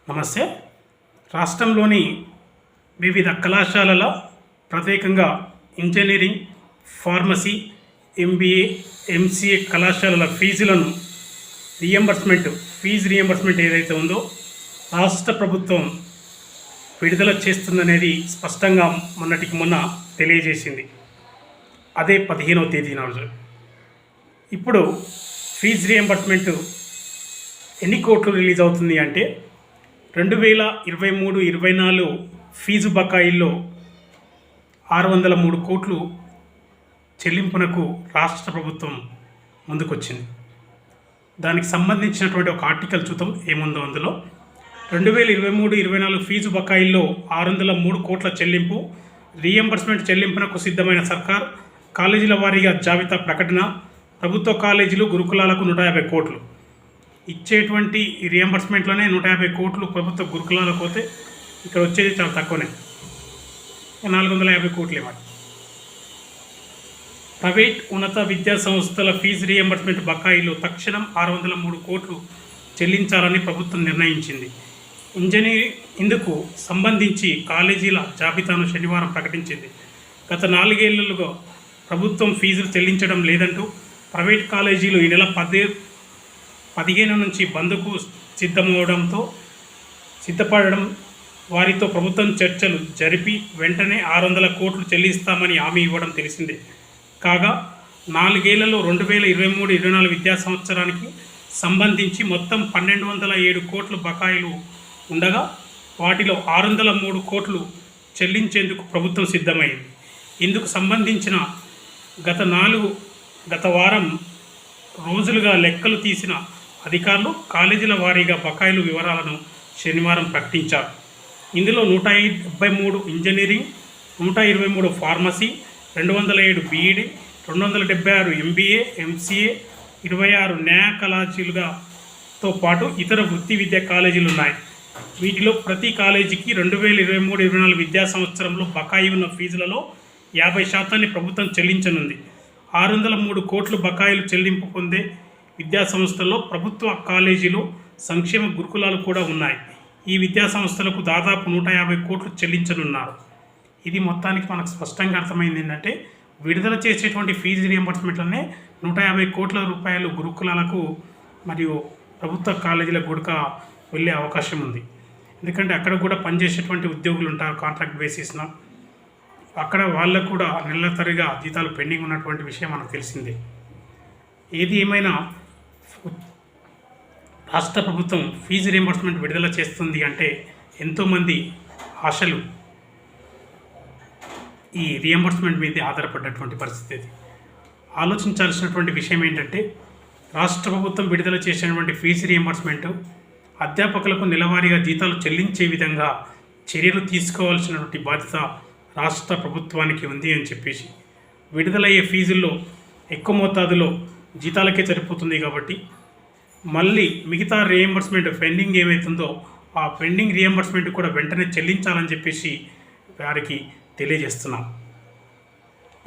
నమస్తే. రాష్ట్రంలోని వివిధ కళాశాలల ప్రత్యేకంగా ఇంజనీరింగ్, ఫార్మసీ, ఎంబీఏ, ఎంసీఏ కళాశాలల ఫీజు రియంబర్స్మెంట్ ఏదైతే ఉందో రాష్ట్ర ప్రభుత్వం విడుదల చేస్తుందనేది స్పష్టంగా మొన్నటికి మొన్న తెలియజేసింది. అదే 15వ తేదీ రోజు. ఇప్పుడు ఫీజు రియంబర్స్మెంట్ ఎన్ని కోట్లు రిలీజ్ అవుతుంది అంటే 2023-24 ఫీజు బకాయిల్లో 603 కోట్లు చెల్లింపునకు రాష్ట్ర ప్రభుత్వం ముందుకొచ్చింది. దానికి సంబంధించినటువంటి ఒక ఆర్టికల్ చూద్దాం ఏముందో. అందులో 2023-24 ఫీజు బకాయిల్లో 603 కోట్ల చెల్లింపు, రీఎంబర్స్మెంట్ చెల్లింపునకు సిద్ధమైన సర్కార్, కాలేజీల వారీగా జాబితా ప్రకటన, ప్రభుత్వ కాలేజీలు గురుకులాలకు 150 కోట్లు ఇచ్చేటువంటి ఈ రియంబర్స్మెంట్లోనే 150 కోట్లు ప్రభుత్వ గురుకులాలకు పోతే ఇక్కడ వచ్చేది చాలా తక్కువనే, 450 కోట్లు ఇవ్వాలి. ప్రైవేట్ ఉన్నత విద్యా సంస్థల ఫీజు రియంబర్స్మెంట్ బకాయిలు తక్షణం 603 కోట్లు చెల్లించాలని ప్రభుత్వం నిర్ణయించింది. ఇందుకు సంబంధించి కాలేజీల జాబితాను శనివారం ప్రకటించింది. గత 4 ఏళ్లుగా ప్రభుత్వం ఫీజులు చెల్లించడం లేదంటూ ప్రైవేట్ కాలేజీలు ఈ నెల 15 నుంచి బంద్కు సిద్ధపడడం, వారితో ప్రభుత్వం చర్చలు జరిపి వెంటనే 600 కోట్లు చెల్లిస్తామని హామీ ఇవ్వడం తెలిసిందే. కాగా 4 ఏళ్లలో 2023-24 విద్యా సంవత్సరానికి సంబంధించి మొత్తం 1207 కోట్ల బకాయిలు ఉండగా వాటిలో 603 కోట్లు చెల్లించేందుకు ప్రభుత్వం సిద్ధమైంది. ఇందుకు సంబంధించిన గత వారం రోజులుగా లెక్కలు తీసిన అధికారులు కాలేజీల వారీగా బకాయిలు వివరాలను శనివారం ప్రకటించారు. ఇందులో 173 engineering, 123 pharmacy, 207 BEd, 276 MBA, MCA, 26 న్యాయ కళాశాలతో పాటు ఇతర వృత్తి విద్యా కాలేజీలు ఉన్నాయి. వీటిలో ప్రతి కాలేజీకి 2023-24 విద్యా సంవత్సరంలో బకాయి ఉన్న ఫీజులలో 50% ప్రభుత్వం చెల్లించనుంది. 603 కోట్లు బకాయిలు చెల్లింపు పొందే విద్యా సంస్థల్లో ప్రభుత్వ కాలేజీలు, సంక్షేమ గురుకులాలు కూడా ఉన్నాయి. ఈ విద్యా సంస్థలకు దాదాపు 150 కోట్లు చెల్లించనున్నారు. ఇది మొత్తానికి మనకు స్పష్టంగా అర్థమైంది ఏంటంటే విడుదల చేసేటువంటి ఫీజు రియంబర్స్మెంట్లనే 150 కోట్ల రూపాయలు గురుకులాలకు మరియు ప్రభుత్వ కాలేజీలకు కూడా వెళ్ళే అవకాశం ఉంది. ఎందుకంటే అక్కడ కూడా పనిచేసేటువంటి ఉద్యోగులు ఉంటారు కాంట్రాక్ట్ బేసిస్న. అక్కడ వాళ్ళకు కూడా నెలసరిగా జీతాలు పెండింగ్ ఉన్నటువంటి విషయం మనకు తెలిసిందే. ఏది ఏమైనా రాష్ట్ర ప్రభుత్వం ఫీజు రియంబర్స్మెంట్ విడుదల చేస్తుంది అంటే ఎంతోమంది ఆశలు ఈ రియంబర్స్మెంట్ మీద ఆధారపడ్డటువంటి పరిస్థితి. ఆలోచించాల్సినటువంటి విషయం ఏంటంటే రాష్ట్ర ప్రభుత్వం విడుదల చేసినటువంటి ఫీజు రియంబర్స్మెంట్ అధ్యాపకులకు నెలవారీగా జీతాలు చెల్లించే విధంగా చర్యలు తీసుకోవాల్సినటువంటి బాధ్యత రాష్ట్ర ప్రభుత్వానికి ఉంది అని చెప్పేసి విడుదలయ్యే ఫీజుల్లో ఎక్కువ మోతాదులో జీతాలకే సరిపోతుంది కాబట్టి మళ్ళీ మిగతా రియంబర్స్మెంట్ పెండింగ్ ఏమవుతుందో ఆ పెండింగ్ రియంబర్స్మెంట్ కూడా వెంటనే చెల్లించాలని చెప్పేసి వారికి తెలియజేస్తున్నాం.